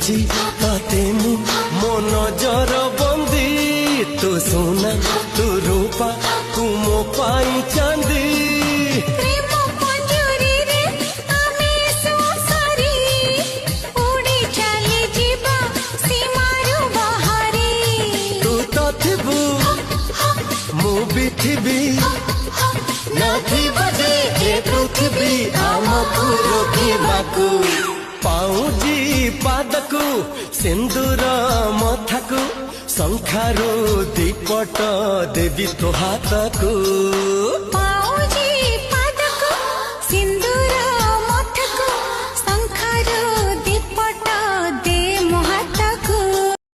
रखिछि तते मु मो नजर बंदी तू सोना तू रूपा तू मो पाई चांदी पृथ्वी नथी बजे ए पृथ्वी आमकु रोकिबाकु पाउजी पादकु सिंदूर मथाकु शंखारू दीपट देवी तो हाथकु।